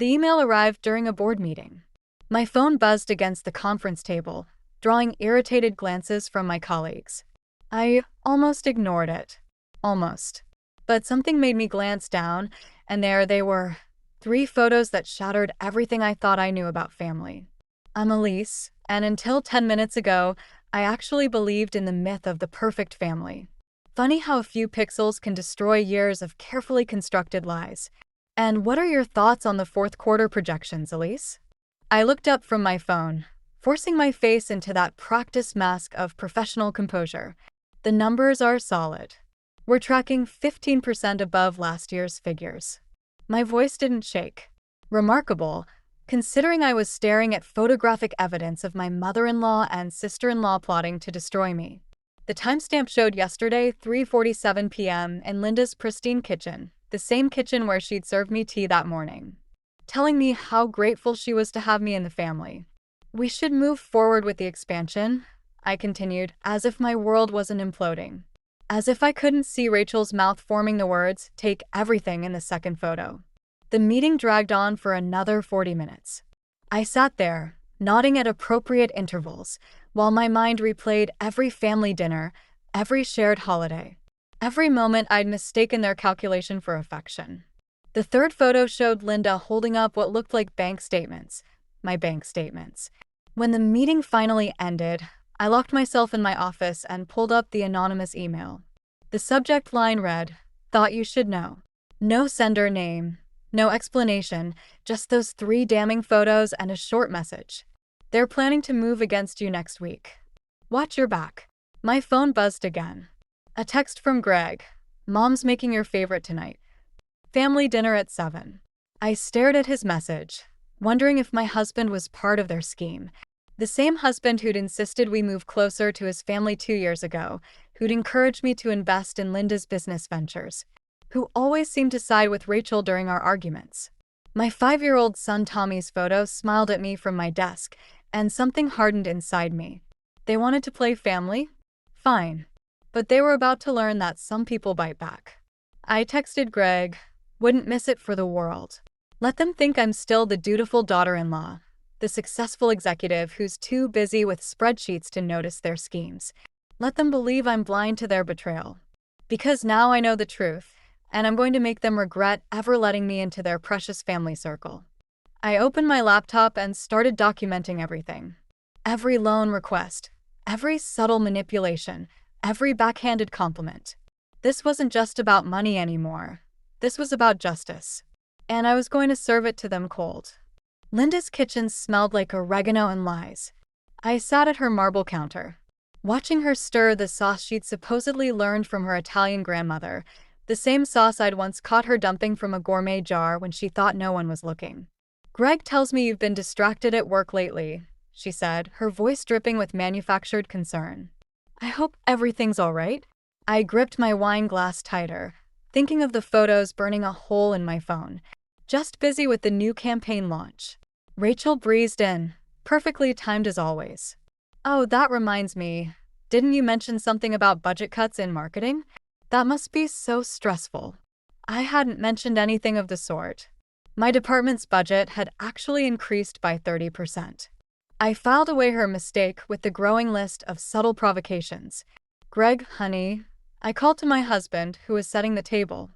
The email arrived during a board meeting. My phone buzzed against the conference table, drawing irritated glances from my colleagues. I almost ignored it. Almost. But something made me glance down, and there they were. 3 photos that shattered everything I thought I knew about family. I'm Elise, and until 10 minutes ago, I actually believed in the myth of the perfect family. Funny how a few pixels can destroy years of carefully constructed lies. And what are your thoughts on the fourth quarter projections, Elise? I looked up from my phone, forcing my face into that practice mask of professional composure. The numbers are solid. We're tracking 15% above last year's figures. My voice didn't shake. Remarkable, considering I was staring at photographic evidence of my mother-in-law and sister-in-law plotting to destroy me. The timestamp showed yesterday, 3:47 p.m. in Linda's pristine kitchen, the same kitchen where she'd served me tea that morning, telling me how grateful she was to have me in the family. We should move forward with the expansion, I continued, as if my world wasn't imploding. As if I couldn't see Rachel's mouth forming the words, "Take everything," in the second photo. The meeting dragged on for another 40 minutes. I sat there, nodding at appropriate intervals, while my mind replayed every family dinner, every shared holiday, every moment I'd mistaken their calculation for affection. The third photo showed Linda holding up what looked like bank statements, my bank statements. When the meeting finally ended, I locked myself in my office and pulled up the anonymous email. The subject line read, "Thought you should know." No sender name, no explanation, just those 3 damning photos and a short message. They're planning to move against you next week. Watch your back. My phone buzzed again. A text from Greg. "Mom's making your favorite tonight. Family dinner at 7. I stared at his message, wondering if my husband was part of their scheme. The same husband who'd insisted we move closer to his family 2 years ago, who'd encouraged me to invest in Linda's business ventures, who always seemed to side with Rachel during our arguments. My 5-year-old son Tommy's photo smiled at me from my desk, and something hardened inside me. They wanted to play family? Fine. But they were about to learn that some people bite back. I texted Greg, "Wouldn't miss it for the world. Let them think I'm still the dutiful daughter-in-law, the successful executive who's too busy with spreadsheets to notice their schemes. Let them believe I'm blind to their betrayal. Because now I know the truth, and I'm going to make them regret ever letting me into their precious family circle." I opened my laptop and started documenting everything. Every loan request, every subtle manipulation, every backhanded compliment. This wasn't just about money anymore. This was about justice. And I was going to serve it to them cold. Linda's kitchen smelled like oregano and lies. I sat at her marble counter, watching her stir the sauce she'd supposedly learned from her Italian grandmother, the same sauce I'd once caught her dumping from a gourmet jar when she thought no one was looking. "Greg tells me you've been distracted at work lately," she said, her voice dripping with manufactured concern. "I hope everything's all right." I gripped my wine glass tighter, thinking of the photos burning a hole in my phone. Just busy with the new campaign launch. Rachel breezed in, perfectly timed as always. "Oh, that reminds me. Didn't you mention something about budget cuts in marketing? That must be so stressful." I hadn't mentioned anything of the sort. My department's budget had actually increased by 30%. I filed away her mistake with the growing list of subtle provocations. "Greg, honey," I called to my husband, who was setting the table.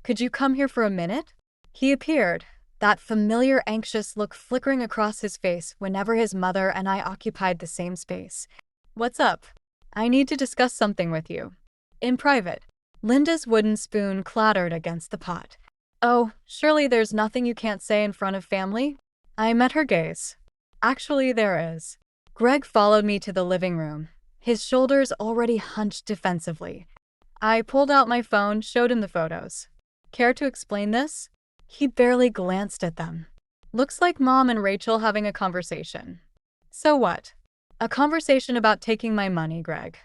"Could you come here for a minute?" He appeared, that familiar anxious look flickering across his face whenever his mother and I occupied the same space. "What's up?" "I need to discuss something with you. In private." Linda's wooden spoon clattered against the pot. "Oh, surely there's nothing you can't say in front of family?" I met her gaze. "Actually, there is." Greg followed me to the living room, his shoulders already hunched defensively. I pulled out my phone, showed him the photos. "Care to explain this?" He barely glanced at them. "Looks like Mom and Rachel having a conversation." "So what?" "A conversation about taking my money, Greg.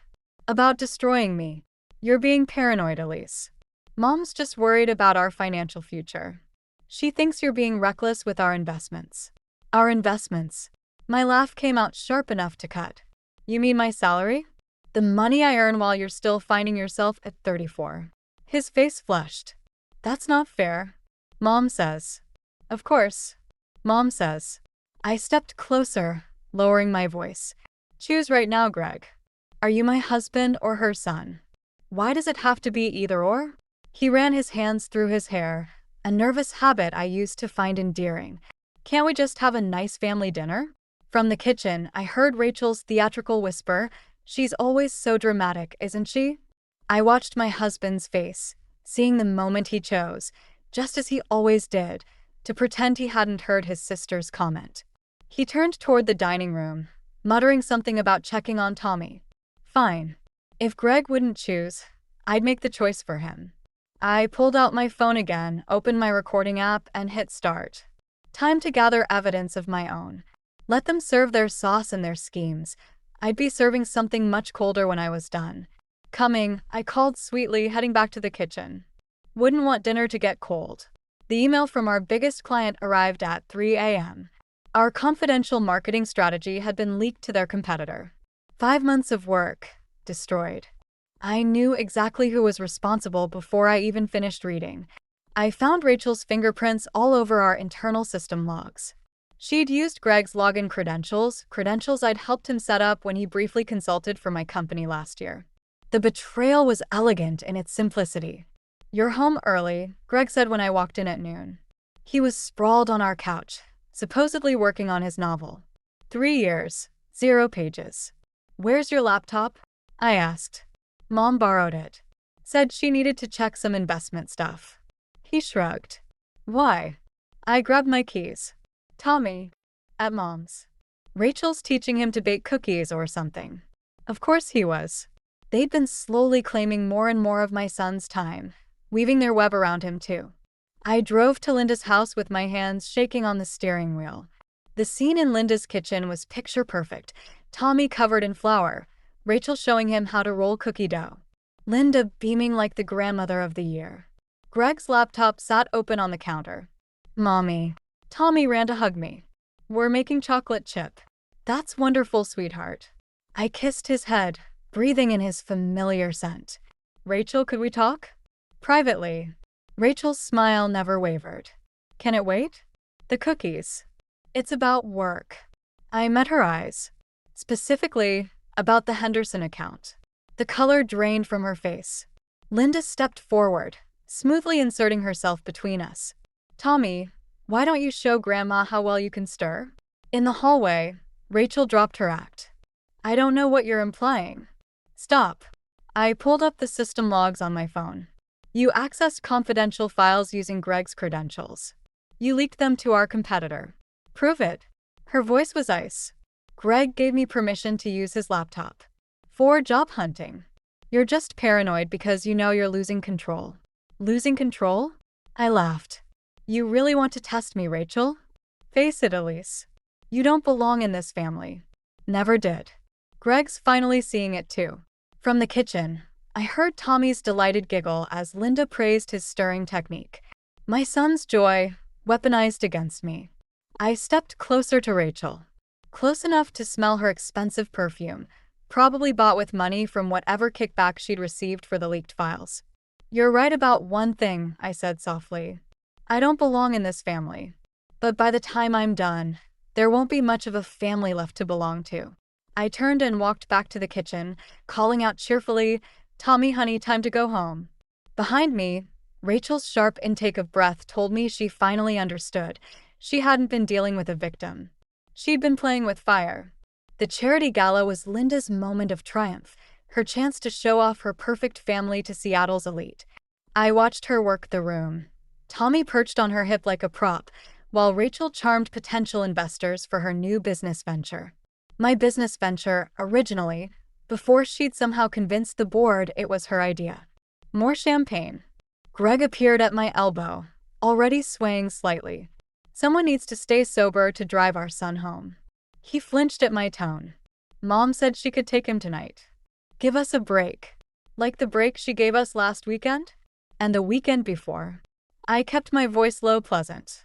About destroying me. You're being paranoid, Elise. Mom's just worried about our financial future. She thinks you're being reckless with our investments." "Our investments?" My laugh came out sharp enough to cut. "You mean my salary? The money I earn while you're still finding yourself at 34. His face flushed. "That's not fair." "Mom says." "Of course. Mom says. I stepped closer, lowering my voice. Choose right now, Greg. Are you my husband or her son? Why does it have to be either or? He ran his hands through his hair, a nervous habit I used to find endearing. Can't we just have a nice family dinner? From the kitchen, I heard Rachel's theatrical whisper, she's always so dramatic, isn't she? I watched my husband's face, seeing the moment he chose, just as he always did, to pretend he hadn't heard his sister's comment. He turned toward the dining room, muttering something about checking on Tommy. Fine. If Greg wouldn't choose, I'd make the choice for him. I pulled out my phone again, opened my recording app, and hit start. Time to gather evidence of my own. Let them serve their sauce and their schemes. I'd be serving something much colder when I was done. Coming, I called sweetly, heading back to the kitchen. Wouldn't want dinner to get cold. The email from our biggest client arrived at 3 a.m. Our confidential marketing strategy had been leaked to their competitor. 5 months of work, destroyed. I knew exactly who was responsible before I even finished reading. I found Rachel's fingerprints all over our internal system logs. She'd used Greg's login credentials I'd helped him set up when he briefly consulted for my company last year. The betrayal was elegant in its simplicity. You're home early, Greg said when I walked in at noon. He was sprawled on our couch, supposedly working on his novel. 3 years, 0 pages. Where's your laptop? I asked. Mom borrowed it. Said she needed to check some investment stuff. He shrugged. Why? I grabbed my keys. Tommy. At Mom's. Rachel's teaching him to bake cookies or something. Of course he was. They'd been slowly claiming more and more of my son's time, weaving their web around him too. I drove to Linda's house with my hands shaking on the steering wheel. The scene in Linda's kitchen was picture perfect. Tommy covered in flour, Rachel showing him how to roll cookie dough. Linda beaming like the grandmother of the year. Greg's laptop sat open on the counter. Mommy. Tommy ran to hug me. We're making chocolate chip. That's wonderful, sweetheart. I kissed his head, breathing in his familiar scent. Rachel, could we talk? Privately. Rachel's smile never wavered. Can it wait? The cookies. It's about work. I met her eyes. Specifically, about the Henderson account. The color drained from her face. Linda stepped forward, smoothly inserting herself between us. Tommy, why don't you show Grandma how well you can stir? In the hallway, Rachel dropped her act. I don't know what you're implying. Stop. I pulled up the system logs on my phone. You accessed confidential files using Greg's credentials. You leaked them to our competitor. Prove it. Her voice was ice. Greg gave me permission to use his laptop. For job hunting. You're just paranoid because you know you're losing control. Losing control? I laughed. You really want to test me, Rachel? Face it, Elise. You don't belong in this family. Never did. Greg's finally seeing it too. From the kitchen, I heard Tommy's delighted giggle as Linda praised his stirring technique. My son's joy, weaponized against me. I stepped closer to Rachel. Close enough to smell her expensive perfume, probably bought with money from whatever kickback she'd received for the leaked files. You're right about one thing, I said softly. I don't belong in this family. But by the time I'm done, there won't be much of a family left to belong to. I turned and walked back to the kitchen, calling out cheerfully, Tommy, honey, time to go home. Behind me, Rachel's sharp intake of breath told me she finally understood. She hadn't been dealing with a victim. She'd been playing with fire. The charity gala was Linda's moment of triumph, her chance to show off her perfect family to Seattle's elite. I watched her work the room. Tommy perched on her hip like a prop, while Rachel charmed potential investors for her new business venture. My business venture, originally, before she'd somehow convinced the board it was her idea. More champagne. Greg appeared at my elbow, already swaying slightly. Someone needs to stay sober to drive our son home. He flinched at my tone. Mom said she could take him tonight. Give us a break. Like the break she gave us last weekend? And the weekend before. I kept my voice low, pleasant.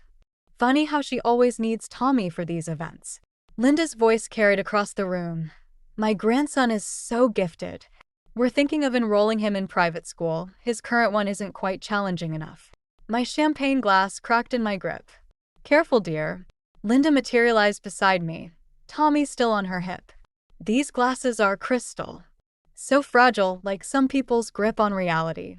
Funny how she always needs Tommy for these events. Linda's voice carried across the room. My grandson is so gifted. We're thinking of enrolling him in private school. His current one isn't quite challenging enough. My champagne glass cracked in my grip. Careful, dear. Linda materialized beside me, Tommy still on her hip. These glasses are crystal. So fragile, like some people's grip on reality.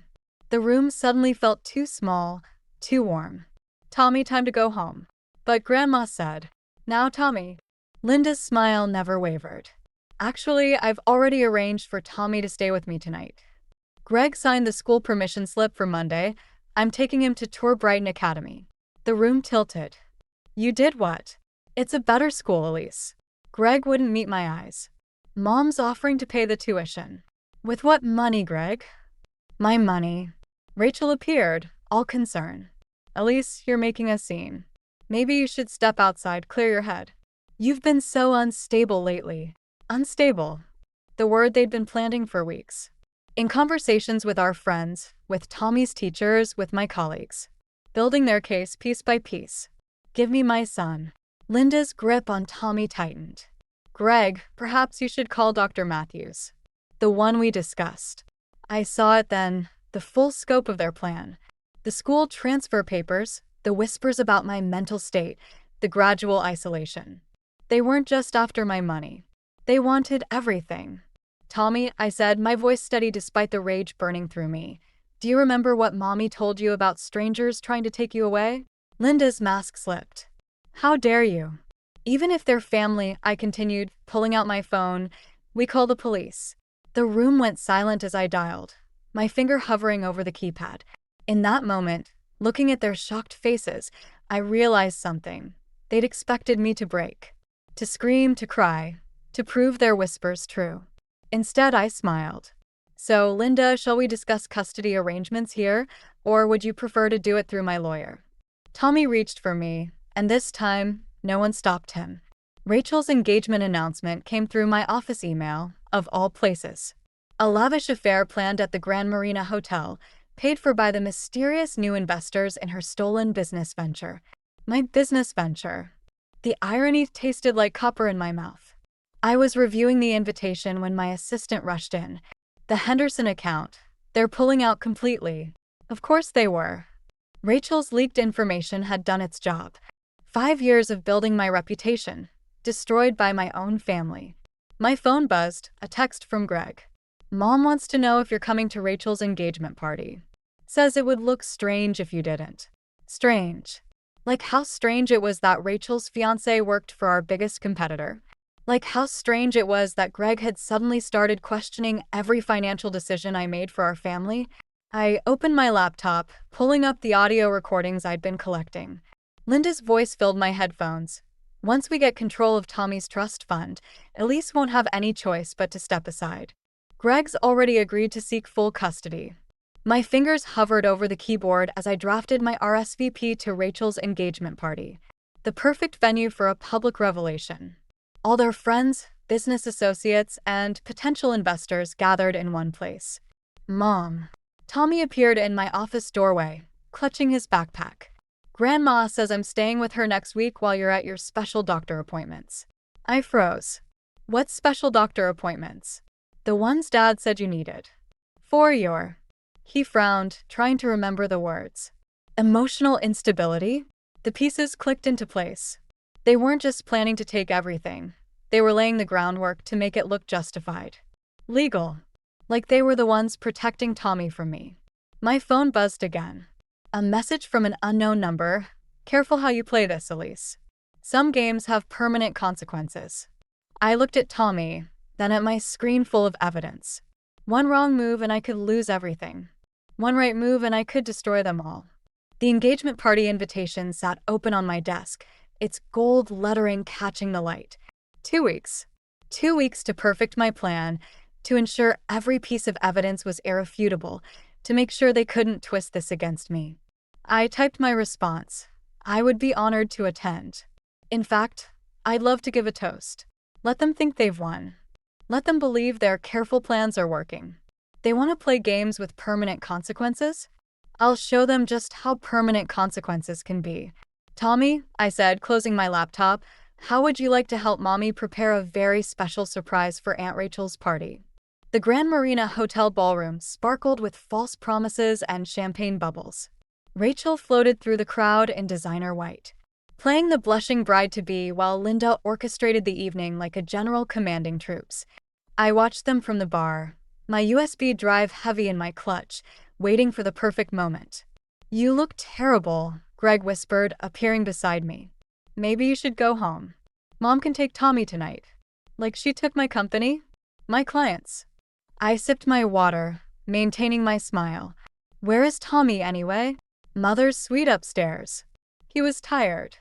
The room suddenly felt too small, too warm. Tommy, time to go home. But Grandma said, now Tommy. Linda's smile never wavered. Actually, I've already arranged for Tommy to stay with me tonight. Greg signed the school permission slip for Monday. I'm taking him to tour Brighton Academy. The room tilted. You did what? It's a better school, Elise. Greg wouldn't meet my eyes. Mom's offering to pay the tuition. With what money, Greg? My money. Rachel appeared, all concern. Elise, you're making a scene. Maybe you should step outside, clear your head. You've been so unstable lately. Unstable. The word they'd been planting for weeks. In conversations with our friends, with Tommy's teachers, with my colleagues. Building their case piece by piece. Give me my son. Linda's grip on Tommy tightened. Greg, perhaps you should call Dr. Matthews. The one we discussed. I saw it then, the full scope of their plan. The school transfer papers, the whispers about my mental state, the gradual isolation. They weren't just after my money. They wanted everything. Tommy, I said, my voice steady despite the rage burning through me. Do you remember what Mommy told you about strangers trying to take you away? Linda's mask slipped. How dare you? Even if they're family, I continued, pulling out my phone. We call the police. The room went silent as I dialed, my finger hovering over the keypad. In that moment, looking at their shocked faces, I realized something. They'd expected me to break. To scream, to cry, to prove their whispers true. Instead, I smiled. So, Linda, shall we discuss custody arrangements here, or would you prefer to do it through my lawyer? Tommy reached for me, and this time, no one stopped him. Rachel's engagement announcement came through my office email, of all places. A lavish affair planned at the Grand Marina Hotel, paid for by the mysterious new investors in her stolen business venture. My business venture. The irony tasted like copper in my mouth. I was reviewing the invitation when my assistant rushed in. The Henderson account. They're pulling out completely. Of course they were. Rachel's leaked information had done its job. 5 years of building my reputation, destroyed by my own family. My phone buzzed, a text from Greg. Mom wants to know if you're coming to Rachel's engagement party. Says it would look strange if you didn't. Strange. Like how strange it was that Rachel's fiancé worked for our biggest competitor. Like how strange it was that Greg had suddenly started questioning every financial decision I made for our family. I opened my laptop, pulling up the audio recordings I'd been collecting. Linda's voice filled my headphones. Once we get control of Tommy's trust fund, Elise won't have any choice but to step aside. Greg's already agreed to seek full custody. My fingers hovered over the keyboard as I drafted my RSVP to Rachel's engagement party. The perfect venue for a public revelation. All their friends, business associates, and potential investors gathered in one place. Mom. Tommy appeared in my office doorway, clutching his backpack. Grandma says I'm staying with her next week while you're at your special doctor appointments. I froze. What special doctor appointments? The ones Dad said you needed. For your... He frowned, trying to remember the words. Emotional instability? The pieces clicked into place. They weren't just planning to take everything. They were laying the groundwork to make it look justified. Legal. Like they were the ones protecting Tommy from me. My phone buzzed again. A message from an unknown number. Careful how you play this, Elise. Some games have permanent consequences. I looked at Tommy, then at my screen full of evidence. One wrong move and I could lose everything. One right move and I could destroy them all. The engagement party invitation sat open on my desk, its gold lettering catching the light. 2 weeks. 2 weeks to perfect my plan, to ensure every piece of evidence was irrefutable, to make sure they couldn't twist this against me. I typed my response. I would be honored to attend. In fact, I'd love to give a toast. Let them think they've won. Let them believe their careful plans are working. They want to play games with permanent consequences? I'll show them just how permanent consequences can be. Tommy, I said, closing my laptop, how would you like to help Mommy prepare a very special surprise for Aunt Rachel's party? The Grand Marina Hotel ballroom sparkled with false promises and champagne bubbles. Rachel floated through the crowd in designer white. playing the blushing bride-to-be while Linda orchestrated the evening like a general commanding troops. I watched them from the bar, my USB drive heavy in my clutch, waiting for the perfect moment. "You look terrible," Greg whispered, appearing beside me. "Maybe you should go home. Mom can take Tommy tonight." Like she took my company? My clients. I sipped my water, maintaining my smile. Where is Tommy anyway? Mother's suite upstairs. He was tired.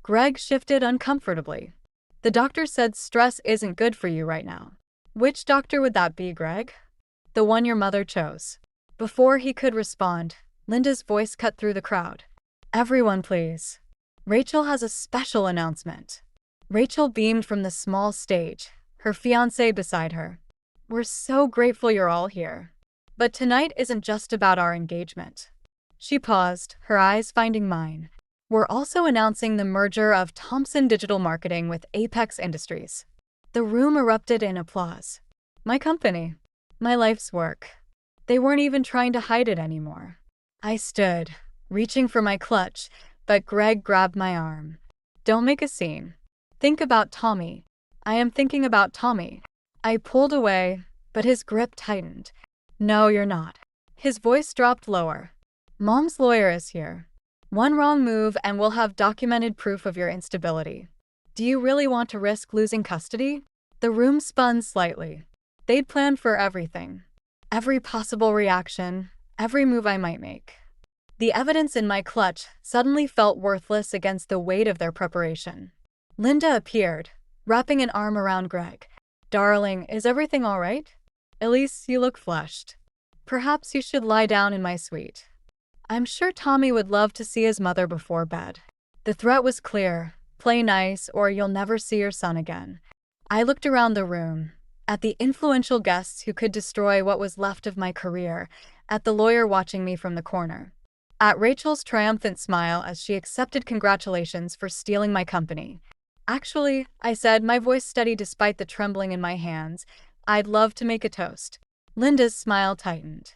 Greg shifted uncomfortably. "The doctor said stress isn't good for you right now." "Which doctor would that be, Greg?" "The one your mother chose." Before he could respond, Linda's voice cut through the crowd. "Everyone, please. Rachel has a special announcement." Rachel beamed from the small stage, her fiancé beside her. "We're so grateful you're all here. But tonight isn't just about our engagement." She paused, her eyes finding mine. "We're also announcing the merger of Thompson Digital Marketing with Apex Industries." The room erupted in applause. My company. My life's work. They weren't even trying to hide it anymore. I stood, reaching for my clutch, but Greg grabbed my arm. "Don't make a scene. Think about Tommy." "I am thinking about Tommy." I pulled away, but his grip tightened. "No, you're not." His voice dropped lower. "Mom's lawyer is here. One wrong move and we'll have documented proof of your instability. Do you really want to risk losing custody?" The room spun slightly. They'd planned for everything. Every possible reaction, every move I might make. The evidence in my clutch suddenly felt worthless against the weight of their preparation. Linda appeared, wrapping an arm around Greg. "Darling, is everything all right? Elise, you look flushed. Perhaps you should lie down in my suite. I'm sure Tommy would love to see his mother before bed." The threat was clear. Play nice or you'll never see your son again. I looked around the room, at the influential guests who could destroy what was left of my career, at the lawyer watching me from the corner, at Rachel's triumphant smile as she accepted congratulations for stealing my company. "Actually," I said, my voice steady despite the trembling in my hands, "I'd love to make a toast." Linda's smile tightened.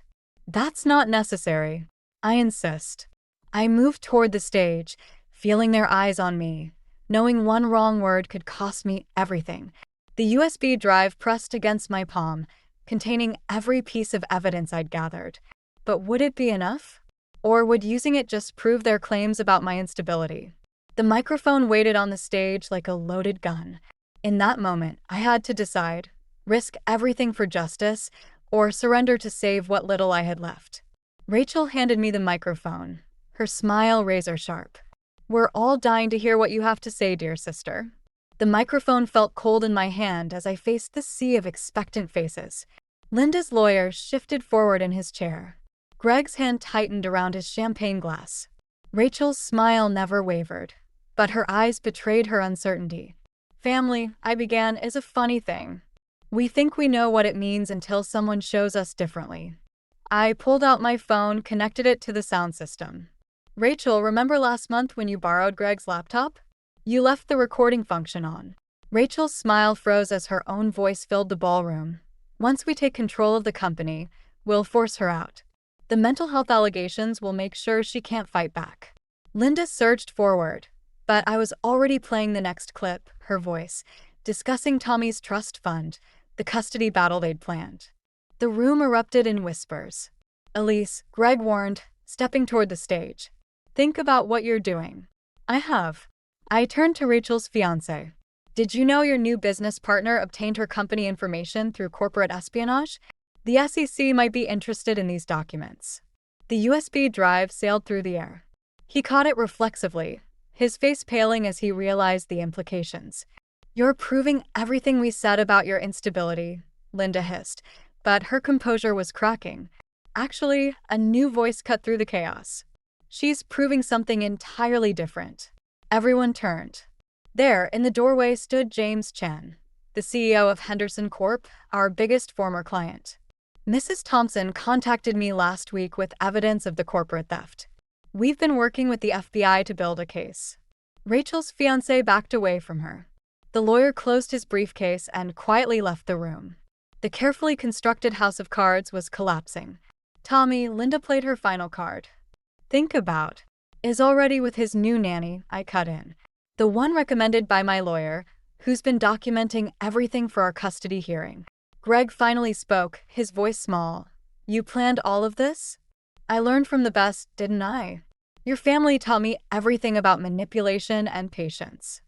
"That's not necessary. I insist." I moved toward the stage, feeling their eyes on me, knowing one wrong word could cost me everything. The USB drive pressed against my palm, containing every piece of evidence I'd gathered. But would it be enough? Or would using it just prove their claims about my instability? The microphone waited on the stage like a loaded gun. In that moment, I had to decide, risk everything for justice, or surrender to save what little I had left. Rachel handed me the microphone, her smile razor sharp. "We're all dying to hear what you have to say, dear sister." The microphone felt cold in my hand as I faced the sea of expectant faces. Linda's lawyer shifted forward in his chair. Greg's hand tightened around his champagne glass. Rachel's smile never wavered, but her eyes betrayed her uncertainty. "Family," I began, "is a funny thing. We think we know what it means until someone shows us differently." I pulled out my phone, connected it to the sound system. "Rachel, remember last month when you borrowed Greg's laptop? You left the recording function on." Rachel's smile froze as her own voice filled the ballroom. "Once we take control of the company, we'll force her out. The mental health allegations will make sure she can't fight back." Linda surged forward, but I was already playing the next clip, her voice, discussing Tommy's trust fund, the custody battle they'd planned. The room erupted in whispers. "Elise," Greg warned, stepping toward the stage. "Think about what you're doing." "I have." I turned to Rachel's fiancé. "Did you know your new business partner obtained her company information through corporate espionage? The SEC might be interested in these documents." The USB drive sailed through the air. He caught it reflexively, his face paling as he realized the implications. "You're proving everything we said about your instability," Linda hissed, but her composure was cracking. Actually, a new voice cut through the chaos. "She's proving something entirely different." Everyone turned. There, in the doorway, stood James Chen, the CEO of Henderson Corp., our biggest former client. "Mrs. Thompson contacted me last week with evidence of the corporate theft. We've been working with the FBI to build a case." Rachel's fiancé backed away from her. The lawyer closed his briefcase and quietly left the room. The carefully constructed house of cards was collapsing. "Tommy," Linda played her final card. "Think about. Is already with his new nanny," I cut in. The one recommended by my lawyer, who's been documenting everything for our custody hearing. Greg finally spoke, his voice small. You planned all of this? I learned from the best, didn't I? Your family taught me everything about manipulation and patience.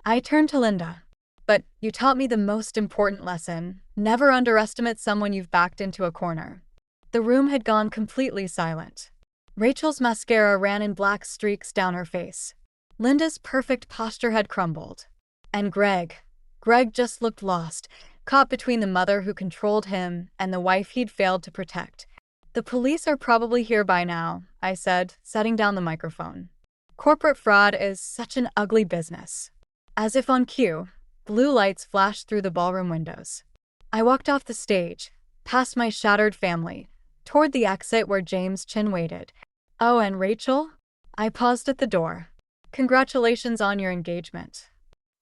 I turned to Linda. But you taught me the most important lesson. Never underestimate someone you've backed into a corner. The room had gone completely silent. Rachel's mascara ran in black streaks down her face. Linda's perfect posture had crumbled. And Greg just looked lost, caught between the mother who controlled him and the wife he'd failed to protect. The police are probably here by now, I said, setting down the microphone. Corporate fraud is such an ugly business. As if on cue, blue lights flashed through the ballroom windows. I walked off the stage, past my shattered family, toward the exit where James Chin waited. Oh, and Rachel? I paused at the door. Congratulations on your engagement.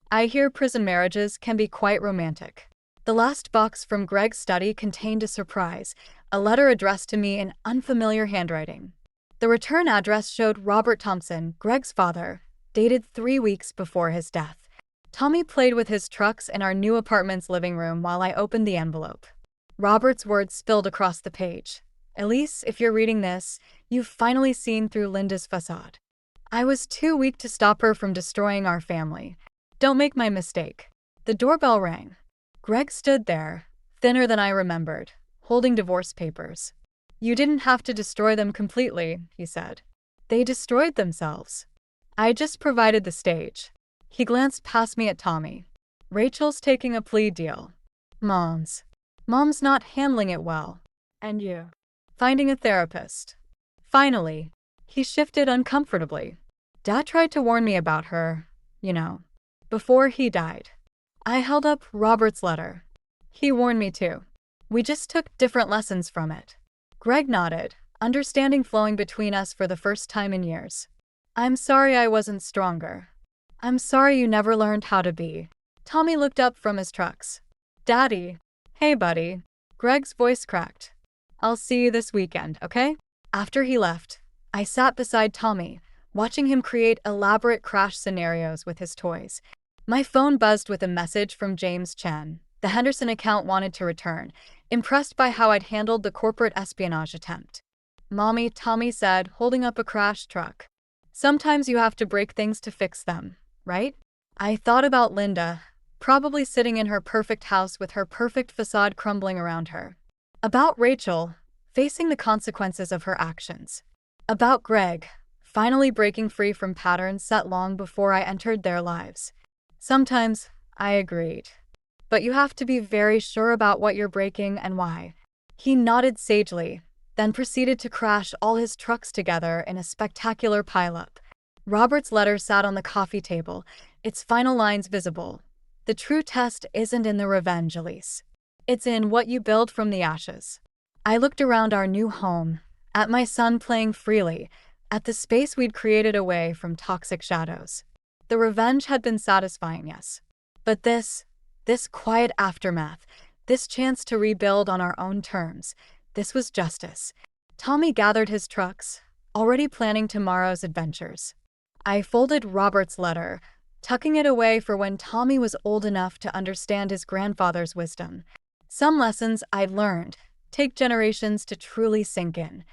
I hear prison marriages can be quite romantic. The last box from Greg's study contained a surprise, a letter addressed to me in unfamiliar handwriting. The return address showed Robert Thompson, Greg's father, dated 3 weeks before his death. Tommy played with his trucks in our new apartment's living room while I opened the envelope. Robert's words spilled across the page. Elise, if you're reading this, you've finally seen through Linda's facade. I was too weak to stop her from destroying our family. Don't make my mistake. The doorbell rang. Greg stood there, thinner than I remembered, holding divorce papers. You didn't have to destroy them completely, he said. They destroyed themselves. I just provided the stage. He glanced past me at Tommy. Rachel's taking a plea deal. Mom's not handling it well. And you? Finding a therapist. Finally, he shifted uncomfortably. Dad tried to warn me about her, before he died. I held up Robert's letter. He warned me too. We just took different lessons from it. Greg nodded, understanding flowing between us for the first time in years. I'm sorry I wasn't stronger. I'm sorry you never learned how to be. Tommy looked up from his trucks. Daddy. Hey, buddy. Greg's voice cracked. I'll see you this weekend, okay? After he left, I sat beside Tommy, watching him create elaborate crash scenarios with his toys. My phone buzzed with a message from James Chen. The Henderson account wanted to return, impressed by how I'd handled the corporate espionage attempt. Mommy, Tommy said, holding up a crashed truck. Sometimes you have to break things to fix them, right? I thought about Linda, probably sitting in her perfect house with her perfect facade crumbling around her. About Rachel, facing the consequences of her actions. About Greg, finally breaking free from patterns set long before I entered their lives. Sometimes, I agreed. But you have to be very sure about what you're breaking and why. He nodded sagely, then proceeded to crash all his trucks together in a spectacular pileup. Robert's letter sat on the coffee table, its final lines visible. The true test isn't in the revenge, Elise. It's in what you build from the ashes. I looked around our new home, at my son playing freely, at the space we'd created away from toxic shadows. The revenge had been satisfying, yes. But this quiet aftermath, this chance to rebuild on our own terms, this was justice. Tommy gathered his trucks, already planning tomorrow's adventures. I folded Robert's letter, tucking it away for when Tommy was old enough to understand his grandfather's wisdom. Some lessons I'd learned take generations to truly sink in.